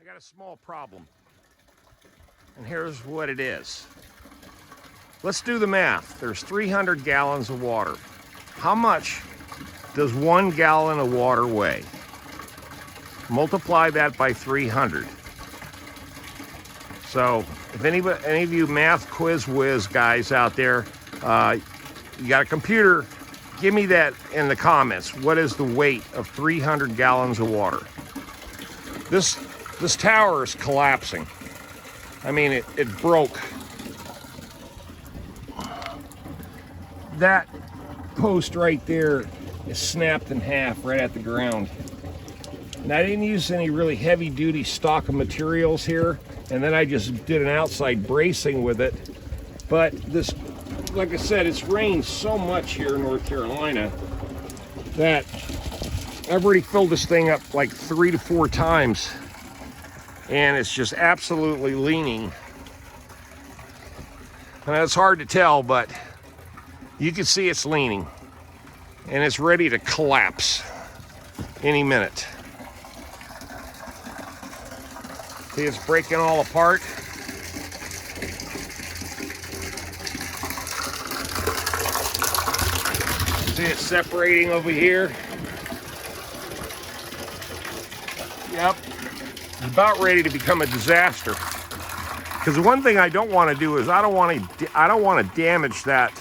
I got a small problem, and here's what it is. Let's do the math. There's 300 gallons of water. How much does 1 gallon of water weigh? Multiply that by 300. So if any of you math quiz whiz guys out there, you got a computer, give me that in the comments. What is the weight of 300 gallons of water? This tower is collapsing. I mean, it broke. That post right there is snapped in half right at the ground. And I didn't use any really heavy duty stock of materials here. And then I just did an outside bracing with it. But this, like I said, it's rained so much here in North Carolina that I've already filled this thing up like 3 to 4 times. And it's just absolutely leaning. And it's hard to tell, but you can see it's leaning. And it's ready to collapse any minute. See, it's breaking all apart. See, it's separating over here. Yep, it's about ready to become a disaster. Because the one thing I don't want to do is I don't want to damage that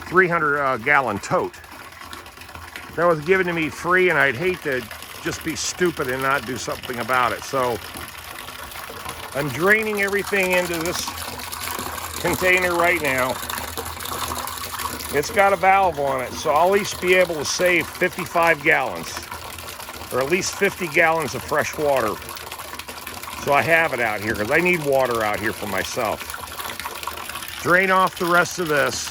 300 gallon tote. That was given to me free, and I'd hate to just be stupid and not do something about it. So I'm draining everything into this container right now. It's got a valve on it, so I'll at least be able to save 55 gallons, or at least 50 gallons of fresh water. So I have it out here, because I need water out here for myself. Drain off the rest of this,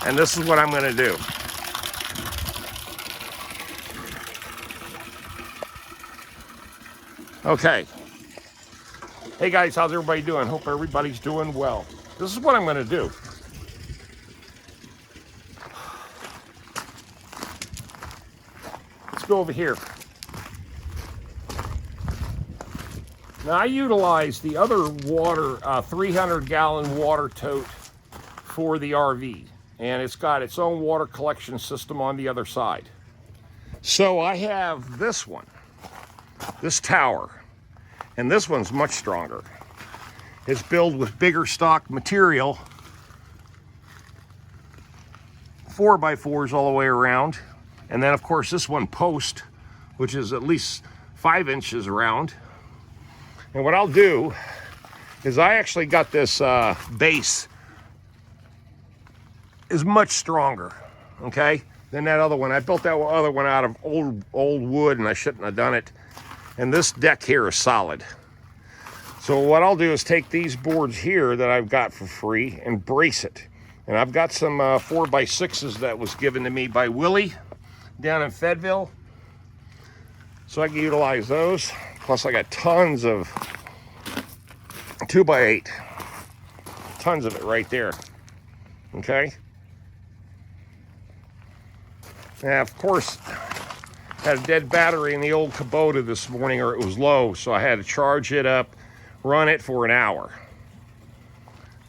and this is what I'm going to do. Okay. Hey guys, how's everybody doing? Hope everybody's doing well. This is what I'm going to do. Let's go over here. Now I utilize the other water, 300 gallon water tote for the RV. And it's got its own water collection system on the other side. So I have this one, this tower. And this one's much stronger. It's built with bigger stock material, 4x4s all the way around. And then of course this one post, which is at least 5 inches around. And what I'll do is I actually got this base is much stronger, okay, than that other one. I built that other one out of old wood, and I shouldn't have done it. And this deck here is solid. So what I'll do is take these boards here that I've got for free and brace it. And I've got some 4x6s that was given to me by Willie down in Fayetteville. So I can utilize those. Plus I got tons of 2x8. Tons of it right there. Okay. Now, of course, had a dead battery in the old Kubota this morning, or it was low, so I had to charge it up, run it for an hour.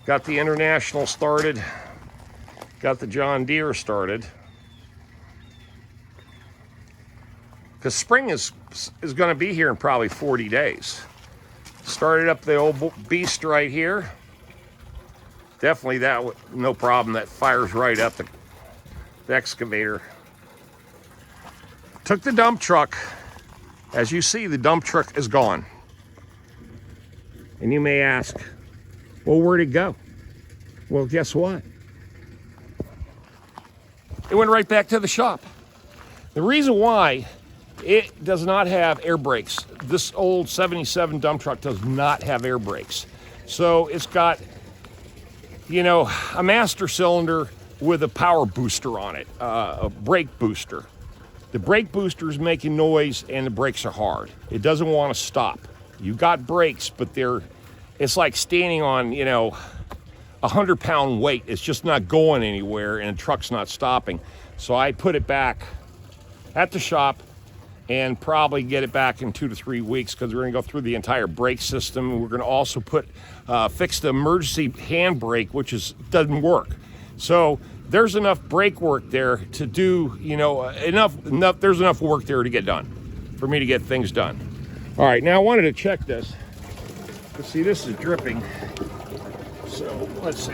Got the International started, got the John Deere started. Because spring is going to be here in probably 40 days. Started up the old beast right here. Definitely that, no problem, that fires right up the excavator. Took the dump truck. As you see, the dump truck is gone. And you may ask, well, where'd it go? Well, guess what? It went right back to the shop. The reason why, it does not have air brakes. This old 77 dump truck does not have air brakes. So it's got, you know, a master cylinder with a power booster on it, a brake booster. The brake booster is making noise and the brakes are hard. It doesn't want to stop. You got brakes, but it's like standing on, you know, 100-pound weight. It's just not going anywhere and the truck's not stopping. So I put it back at the shop, and probably get it back in 2 to 3 weeks, because we're going to go through the entire brake system. We're going to also fix the emergency handbrake, which doesn't work. So there's enough brake work there to do, you know, there's enough work there to get done, for me to get things done. All right, now I wanted to check this. Let's see, this is dripping. So let's see.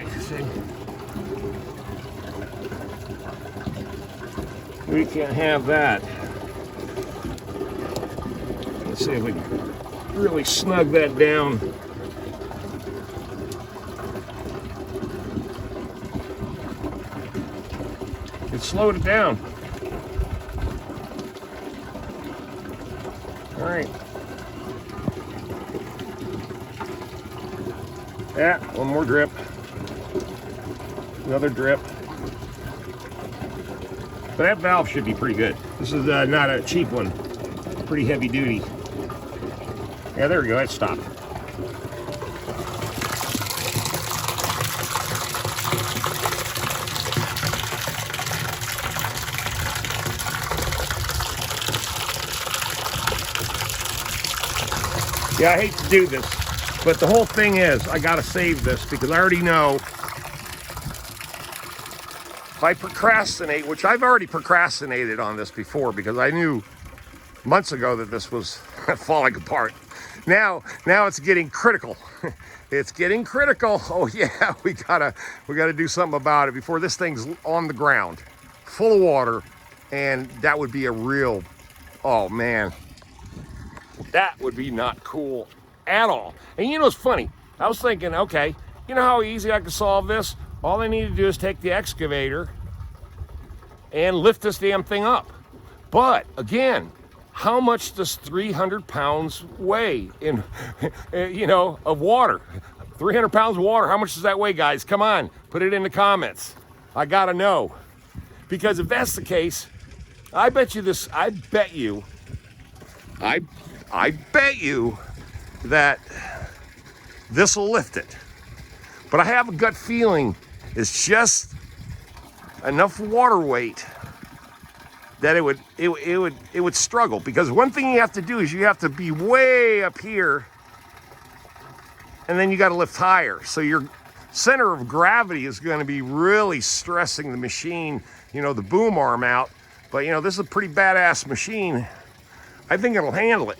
We can't have that. Let's see if we can really snug that down. It slowed it down. All right. Yeah, one more drip. Another drip. But that valve should be pretty good. This is not a cheap one. Pretty heavy duty. Yeah, there we go. It stopped. Yeah, I hate to do this, but the whole thing is I got to save this, because I already know if I procrastinate, which I've already procrastinated on this before, because I knew months ago that this was falling apart. Now it's getting critical. It's getting critical. Oh yeah, we gotta do something about it before this thing's on the ground, full of water, and that would be a real, oh man, that would be not cool at all. And you know, it's funny. I was thinking, okay, you know how easy I could solve this? All I need to do is take the excavator and lift this damn thing up. But again, how much does 300 pounds weigh in, you know, of water? 300 pounds of water, how much does that weigh, guys? Come on, put it in the comments. I gotta know. Because if that's the case, I bet you that this will lift it. But I have a gut feeling it's just enough water weight that it would struggle. Because one thing you have to do is you have to be way up here, and then you got to lift higher. So your center of gravity is going to be really stressing the machine, you know, the boom arm out. But you know, this is a pretty badass machine. I think it'll handle it.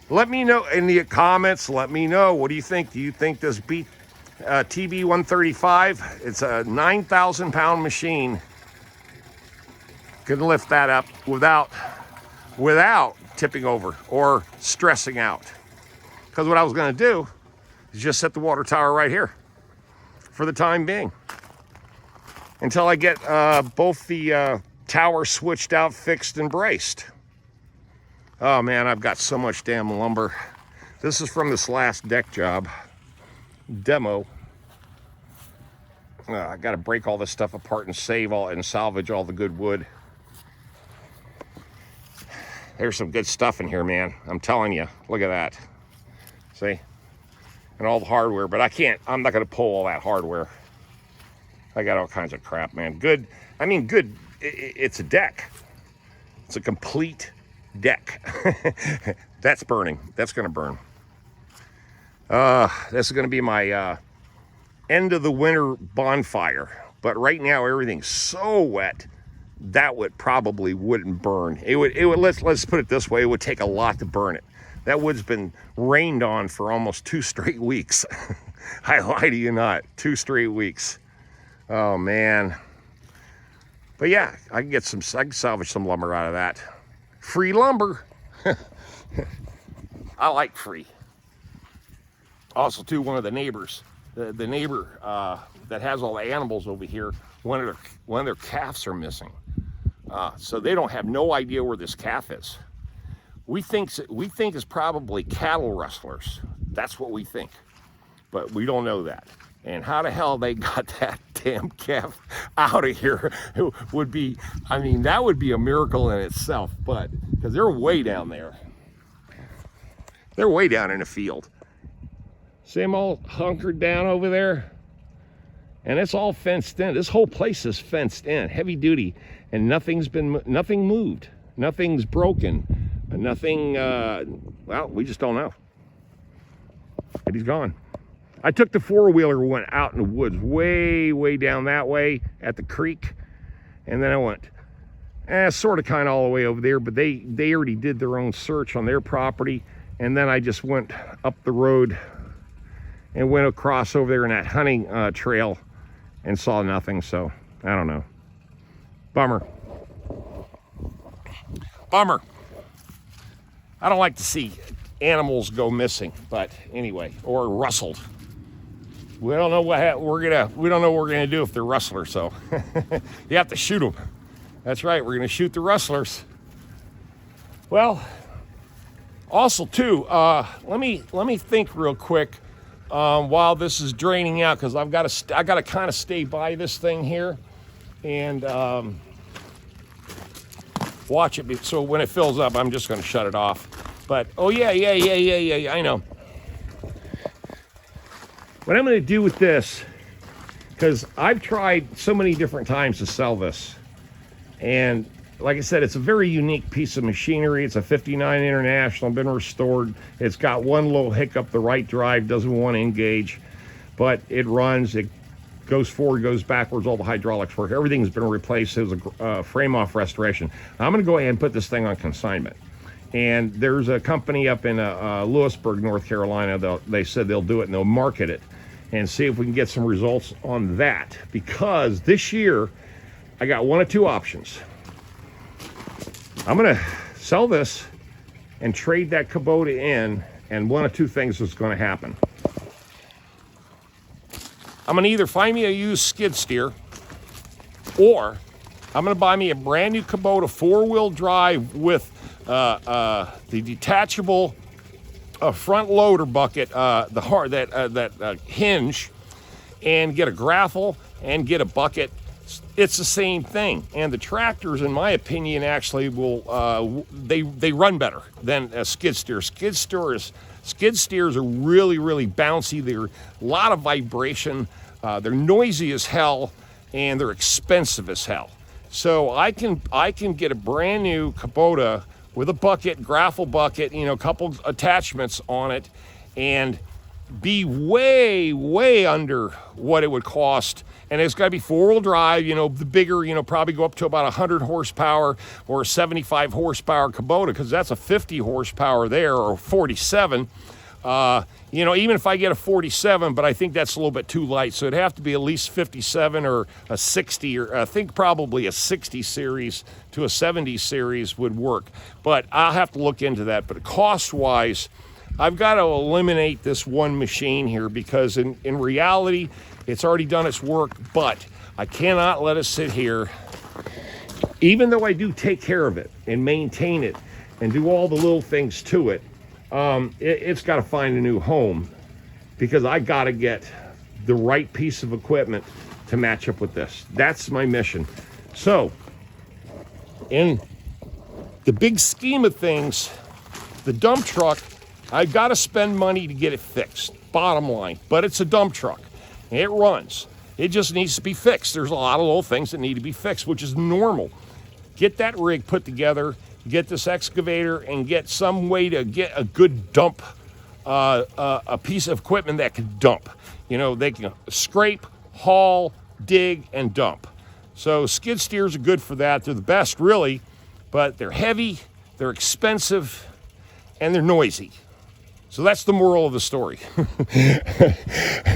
Let me know in the comments. Let me know, what do you think? Do you think this beat TB135? It's a 9,000 pound machine. Could lift that up without tipping over or stressing out. Because what I was going to do is just set the water tower right here for the time being, until I get both the tower switched out, fixed, and braced. Oh man, I've got so much damn lumber. This is from this last deck job demo. I got to break all this stuff apart and salvage all the good wood. There's some good stuff in here, man. I'm telling you. Look at that. See? And all the hardware, but I'm not going to pull all that hardware. I got all kinds of crap, man. Good. I mean, good. It's a deck. It's a complete deck. That's burning. That's going to burn. This is going to be my end of the winter bonfire. But right now, everything's so wet that probably wouldn't burn. It would. Let's put it this way. It would take a lot to burn it. That wood's been rained on for almost 2 straight weeks. I lie to you not. 2 straight weeks. Oh man. But yeah, I can salvage some lumber out of that. Free lumber. I like free. Also, too, one of the neighbors, the neighbor that has all the animals over here, one of their calves are missing. So they don't have no idea where this calf is. We think it's probably cattle rustlers. That's what we think, but we don't know that. And how the hell they got that damn calf out of here would be, I mean, that would be a miracle in itself, but because they're way down there. They're way down in the field. See them all hunkered down over there? And it's all fenced in. This whole place is fenced in, heavy duty, and nothing moved. Nothing's broken. Nothing, well, we just don't know. But he's gone. I took the four-wheeler, went out in the woods, way down that way at the creek. And then I went, sort of kind of all the way over there, but they already did their own search on their property. And then I just went up the road and went across over there in that hunting trail and saw nothing. So I don't know. Bummer. Bummer. I don't like to see animals go missing, but anyway, or rustled. We don't know what we don't know what we're gonna do if they're rustlers. So you have to shoot them. That's right. We're gonna shoot the rustlers. Well, also too, let me think real quick while this is draining out, because I gotta kind of stay by this thing here and watch it. So when it fills up, I'm just gonna shut it off. But oh yeah, I know. What I'm going to do with this, because I've tried so many different times to sell this, and like I said, it's a very unique piece of machinery. It's a 59 International, been restored. It's got one little hiccup. The right drive doesn't want to engage, but it runs. It goes forward, goes backwards. All the hydraulics work. Everything's been replaced. It was a frame-off restoration. I'm going to go ahead and put this thing on consignment. And there's a company up in Lewisburg, North Carolina. They said they'll do it and they'll market it and see if we can get some results on that. Because this year, I got one of two options. I'm going to sell this and trade that Kubota in, and one of two things is going to happen. I'm going to either find me a used skid steer, or I'm going to buy me a brand new Kubota four-wheel drive with the detachable front loader bucket, that hinge, and get a graffle and get a bucket. It's the same thing. And the tractors, in my opinion, actually will they run better than a skid steer. Skid steers are really bouncy. They're a lot of vibration. They're noisy as hell, and they're expensive as hell. So I can get a brand new Kubota with a bucket, graffle bucket, a couple attachments on it, and be way under what it would cost. And it's got to be four-wheel drive, the bigger, probably go up to about 100 horsepower or a 75 horsepower Kubota, because that's a 50 horsepower there, or 47. Even if I get a 47, but I think that's a little bit too light. So it'd have to be at least 57 or a 60, or I think probably a 60 series to a 70 series would work. But I'll have to look into that. But cost-wise, I've got to eliminate this one machine here, because in reality, it's already done its work, but I cannot let it sit here. Even though I do take care of it and maintain it and do all the little things to it, it's got to find a new home, because I got to get the right piece of equipment to match up with this. That's my mission. So, in the big scheme of things, the dump truck, I've got to spend money to get it fixed, bottom line. But it's a dump truck. It runs. It just needs to be fixed. There's a lot of little things that need to be fixed, which is normal. Get that rig put together, get this excavator, and get some way to get a good dump, a piece of equipment that can dump. They can scrape, haul, dig, and dump. So skid steers are good for that. They're the best, really, but they're heavy, they're expensive, and they're noisy. So that's the moral of the story.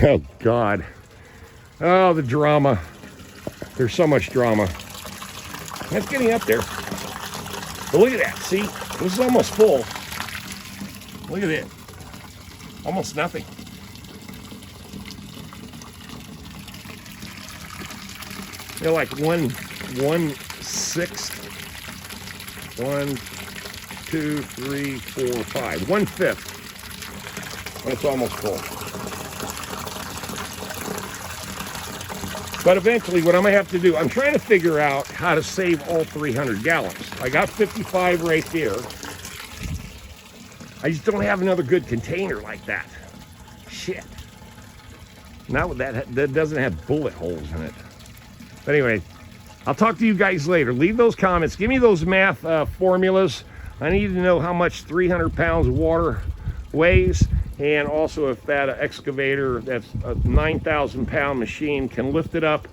Oh, God. Oh, the drama. There's so much drama. That's getting up there. But look at that. See? This is almost full. Look at it. Almost nothing. They're like 1/6. 1, 2, 3, 4, 5. 1/5. And it's almost full. But eventually, what I'm going to have to do, I'm trying to figure out how to save all 300 gallons. I got 55 right there. I just don't have another good container like that. Shit. Not with that doesn't have bullet holes in it. But anyway, I'll talk to you guys later. Leave those comments. Give me those math formulas I need to know how much 300 pounds of water weighs, and also if that excavator, that's a 9,000 pound machine, can lift it up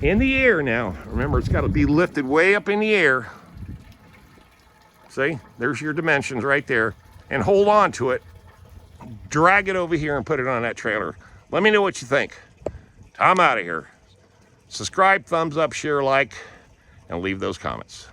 in the air. Now remember, it's got to be lifted way up in the air. See, there's your dimensions right there, and hold on to it, drag it over here and put it on that trailer. Let me know what you think. I'm out of here. Subscribe, thumbs up, share, like, and leave those comments.